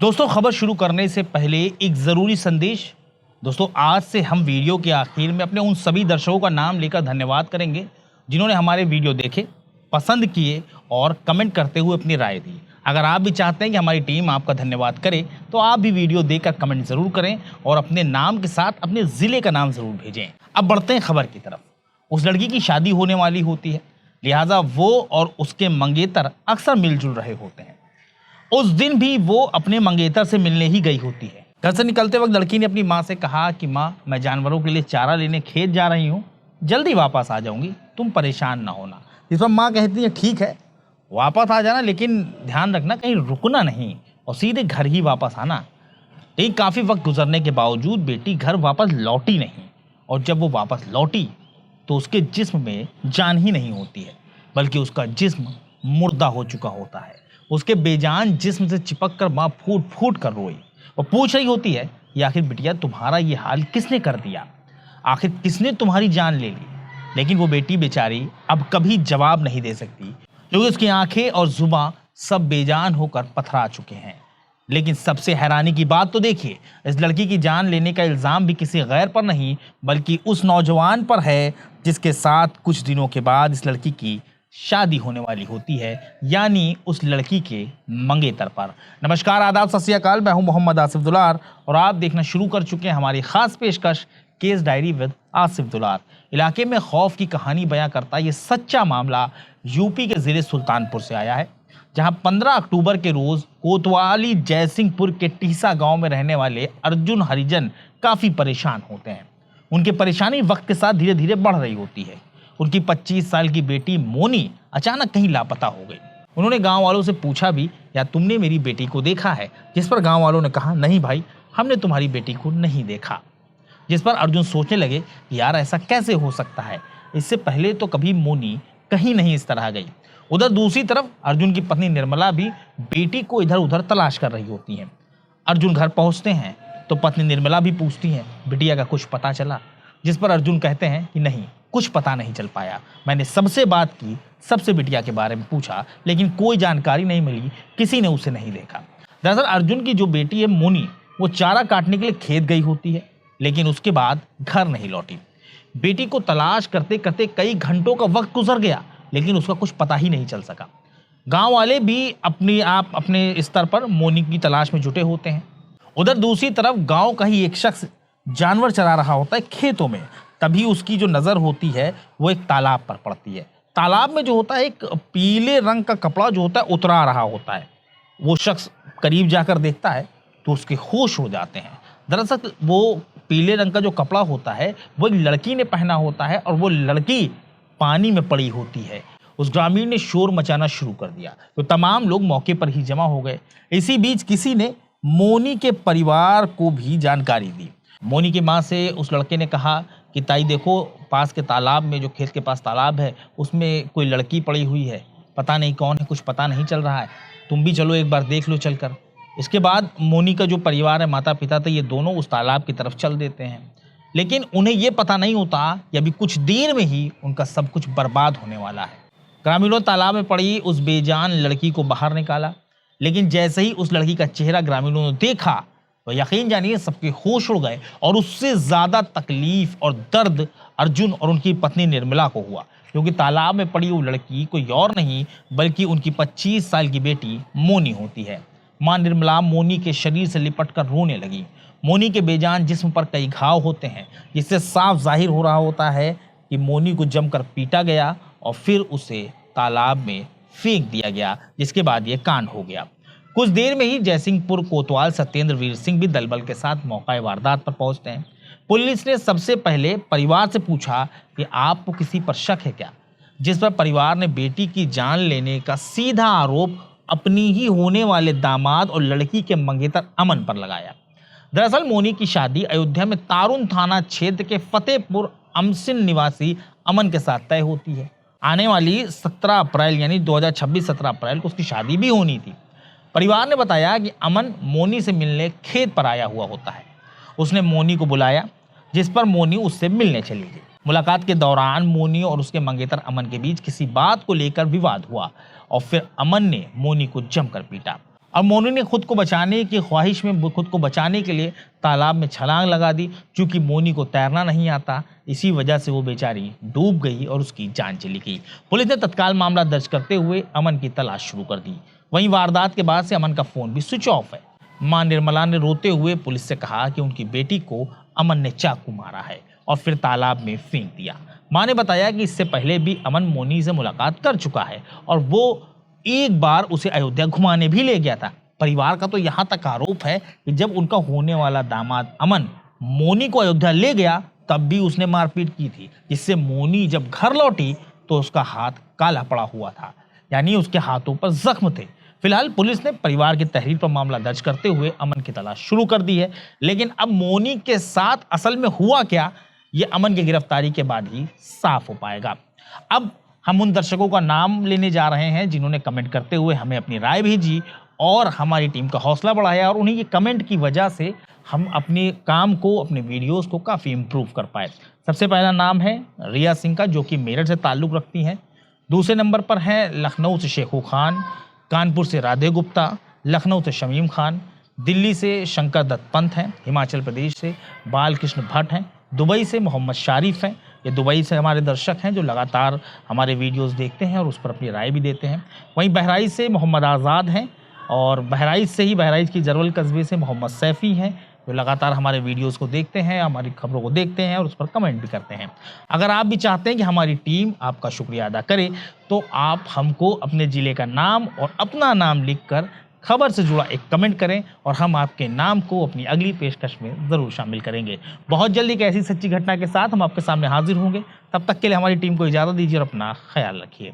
दोस्तों, खबर शुरू करने से पहले एक ज़रूरी संदेश। दोस्तों, आज से हम वीडियो के आखिर में अपने उन सभी दर्शकों का नाम लेकर धन्यवाद करेंगे जिन्होंने हमारे वीडियो देखे, पसंद किए और कमेंट करते हुए अपनी राय दी। अगर आप भी चाहते हैं कि हमारी टीम आपका धन्यवाद करे तो आप भी वीडियो देखकर कमेंट ज़रूर करें और अपने नाम के साथ अपने ज़िले का नाम ज़रूर भेजें। अब बढ़ते हैं खबर की तरफ। उस लड़की की शादी होने वाली होती है, लिहाजा वो और उसके मंगेतर अक्सर मिलजुल रहे होते हैं। उस दिन भी वो अपने मंगेतर से मिलने ही गई होती है। घर से निकलते वक्त लड़की ने अपनी माँ से कहा कि माँ, मैं जानवरों के लिए चारा लेने खेत जा रही हूँ, जल्दी वापस आ जाऊंगी, तुम परेशान ना होना। जिस पर माँ कहती है ठीक है, वापस आ जाना, लेकिन ध्यान रखना कहीं रुकना नहीं और सीधे घर ही वापस आना। लेकिन काफ़ी वक्त गुजरने के बावजूद बेटी घर वापस लौटी नहीं, और जब वो वापस लौटी तो उसके जिस्म में जान ही नहीं होती है, बल्कि उसका जिस्म मुर्दा हो चुका होता है। उसके बेजान जिस्म से चिपक कर माँ फूट फूट कर रोई और पूछ रही होती है कि आखिर बिटिया, तुम्हारा ये हाल किसने कर दिया, आखिर किसने तुम्हारी जान ले ली। लेकिन वो बेटी बेचारी अब कभी जवाब नहीं दे सकती, क्योंकि उसकी आंखें और जुबां सब बेजान होकर पथरा चुके हैं। लेकिन सबसे हैरानी की बात तो देखिए, इस लड़की की जान लेने का इल्ज़ाम भी किसी गैर पर नहीं बल्कि उस नौजवान पर है जिसके साथ कुछ दिनों के बाद इस लड़की की शादी होने वाली होती है, यानी उस लड़की के मंगेतर पर। नमस्कार, आदाब, सत श्री अकाल। मैं हूं मोहम्मद आसिफ दुलार और आप देखना शुरू कर चुके हैं हमारी खास पेशकश केस डायरी विद आसिफ दुलार। इलाके में खौफ की कहानी बयां करता ये सच्चा मामला यूपी के ज़िले सुल्तानपुर से आया है, जहां 15 अक्टूबर के रोज कोतवाली जयसिंहपुर के टीसा गांव में रहने वाले अर्जुन हरिजन काफी परेशान होते हैं। उनकी परेशानी वक्त के साथ धीरे धीरे बढ़ रही होती है। उनकी 25 साल की बेटी मोनी अचानक कहीं लापता हो गई। उन्होंने गांव वालों से पूछा भी, या तुमने मेरी बेटी को देखा है? जिस पर गांव वालों ने कहा, नहीं भाई, हमने तुम्हारी बेटी को नहीं देखा। जिस पर अर्जुन सोचने लगे कि यार ऐसा कैसे हो सकता है, इससे पहले तो कभी मोनी कहीं नहीं इस तरह गई। उधर दूसरी तरफ अर्जुन की पत्नी निर्मला भी बेटी को इधर उधर तलाश कर रही होती हैं। अर्जुन घर पहुंचते हैं तो पत्नी निर्मला भी पूछती हैं, बिटिया का कुछ पता चला? जिस पर अर्जुन कहते हैं कि नहीं, कुछ पता नहीं चल पाया। मैंने सबसे बात की, सबसे बिटिया के बारे में पूछा, लेकिन कोई जानकारी नहीं मिली, किसी ने उसे नहीं देखा। दरअसल अर्जुन की जो बेटी है मोनी, वो चारा काटने के लिए खेत गई होती है, लेकिन उसके बाद घर नहीं लौटी। बेटी को तलाश करते करते कई घंटों का वक्त गुजर गया, लेकिन उसका कुछ पता ही नहीं चल सका। गांव वाले भी अपने स्तर पर मोनी की तलाश में जुटे होते हैं। उधर दूसरी तरफ गांव का ही एक शख्स जानवर चरा रहा होता है खेतों में। तभी उसकी जो नज़र होती है वो एक तालाब पर पड़ती है। तालाब में जो होता है एक पीले रंग का कपड़ा जो होता है उतरा रहा होता है। वो शख्स करीब जाकर देखता है तो उसके होश हो जाते हैं। दरअसल वो पीले रंग का जो कपड़ा होता है वो एक लड़की ने पहना होता है और वो लड़की पानी में पड़ी होती है। उस ग्रामीण ने शोर मचाना शुरू कर दिया तो तमाम लोग मौके पर ही जमा हो गए। इसी बीच किसी ने मोनी के परिवार को भी जानकारी दी। मोनी की माँ से उस लड़के ने कहा कि ताई देखो, पास के तालाब में, जो खेत के पास तालाब है, उसमें कोई लड़की पड़ी हुई है, पता नहीं कौन है, कुछ पता नहीं चल रहा है, तुम भी चलो एक बार देख लो चलकर। इसके बाद मोनी का जो परिवार है, माता पिता थे, ये दोनों उस तालाब की तरफ चल देते हैं। लेकिन उन्हें ये पता नहीं होता कि अभी कुछ देर में ही उनका सब कुछ बर्बाद होने वाला है। ग्रामीणों तालाब में पड़ी उस बेजान लड़की को बाहर निकाला, लेकिन जैसे ही उस लड़की का चेहरा ग्रामीणों ने देखा तो यकीन जानिए सबके होश उड़ गए। और उससे ज़्यादा तकलीफ और दर्द अर्जुन और उनकी पत्नी निर्मला को हुआ, क्योंकि तालाब में पड़ी वो लड़की कोई और नहीं बल्कि उनकी 25 साल की बेटी मोनी होती है। माँ निर्मला मोनी के शरीर से लिपट कर रोने लगी। मोनी के बेजान जिस्म पर कई घाव होते हैं, जिससे साफ जाहिर हो रहा होता है कि मोनी को जमकर पीटा गया और फिर उसे तालाब में फेंक दिया गया, जिसके बाद ये कांड हो गया। कुछ देर में ही जयसिंहपुर कोतवाल सत्येंद्र वीर सिंह भी दलबल के साथ मौका वारदात पर पहुंचते हैं। पुलिस ने सबसे पहले परिवार से पूछा कि आपको किसी पर शक है क्या, जिस पर परिवार ने बेटी की जान लेने का सीधा आरोप अपनी ही होने वाले दामाद और लड़की के मंगेतर अमन पर लगाया। दरअसल मोनी की शादी अयोध्या में तारुन थाना क्षेत्र के फतेहपुर अमसिन निवासी अमन के साथ तय होती है। आने वाली 17 अप्रैल यानी 2026 17 अप्रैल को उसकी शादी भी होनी थी। परिवार ने बताया कि अमन मोनी से मिलने खेत पर आया हुआ होता है। उसने मोनी को बुलाया, जिस पर मोनी उससे मिलने चली गई। मुलाकात के दौरान मोनी और उसके मंगेतर अमन के बीच किसी बात को लेकर विवाद हुआ और फिर अमन ने मोनी को जमकर पीटा। और मोनी ने खुद को बचाने की ख्वाहिश में खुद को बचाने के लिए तालाब में छलांग लगा दी। चूंकि मोनी को तैरना नहीं आता, इसी वजह से वो बेचारी डूब गई और उसकी जान चली गई। पुलिस ने तत्काल मामला दर्ज करते हुए अमन की तलाश शुरू कर दी। वहीं वारदात के बाद से अमन का फोन भी स्विच ऑफ है। मां निर्मला ने रोते हुए पुलिस से कहा कि उनकी बेटी को अमन ने चाकू मारा है और फिर तालाब में फेंक दिया। मां ने बताया कि इससे पहले भी अमन मोनी से मुलाकात कर चुका है और वो एक बार उसे अयोध्या घुमाने भी ले गया था। परिवार का तो यहाँ तक आरोप है कि जब उनका होने वाला दामाद अमन मोनी को अयोध्या ले गया तब भी उसने मारपीट की थी, जिससे मोनी जब घर लौटी तो उसका हाथ काला पड़ा हुआ था, यानी उसके हाथों पर जख्म थे। फिलहाल पुलिस ने परिवार की तहरीर पर मामला दर्ज करते हुए अमन की तलाश शुरू कर दी है। लेकिन अब मोनी के साथ असल में हुआ क्या, ये अमन की गिरफ्तारी के बाद ही साफ हो पाएगा। अब हम उन दर्शकों का नाम लेने जा रहे हैं जिन्होंने कमेंट करते हुए हमें अपनी राय भेजी और हमारी टीम का हौसला बढ़ाया, और उन्हीं के कमेंट की वजह से हम अपने काम को, अपने वीडियोस को काफ़ी इम्प्रूव कर पाए। सबसे पहला नाम है रिया सिंह का, जो कि मेरठ से ताल्लुक़ रखती हैं। दूसरे नंबर पर है लखनऊ से शेखू खान, कानपुर से राधे गुप्ता, लखनऊ से शमीम खान, दिल्ली से शंकर दत्त पंत हैं, हिमाचल प्रदेश से बालकृष्ण भट्ट हैं, दुबई से मोहम्मद शारिफ हैं। ये दुबई से हमारे दर्शक हैं जो लगातार हमारे वीडियोस देखते हैं और उस पर अपनी राय भी देते हैं। वहीं बहराइच से मोहम्मद आज़ाद हैं, और बहराइच की जरवल कस्बे से मोहम्मद सैफ़ी हैं, जो लगातार हमारे वीडियोस को देखते हैं, हमारी खबरों को देखते हैं और उस पर कमेंट भी करते हैं। अगर आप भी चाहते हैं कि हमारी टीम आपका शुक्रिया अदा करे, तो आप हमको अपने ज़िले का नाम और अपना नाम लिखकर खबर से जुड़ा एक कमेंट करें और हम आपके नाम को अपनी अगली पेशकश में ज़रूर शामिल करेंगे। बहुत जल्द एक ऐसी सच्ची घटना के साथ हम आपके सामने हाजिर होंगे। तब तक के लिए हमारी टीम को इजाज़त दीजिए और अपना ख्याल रखिए।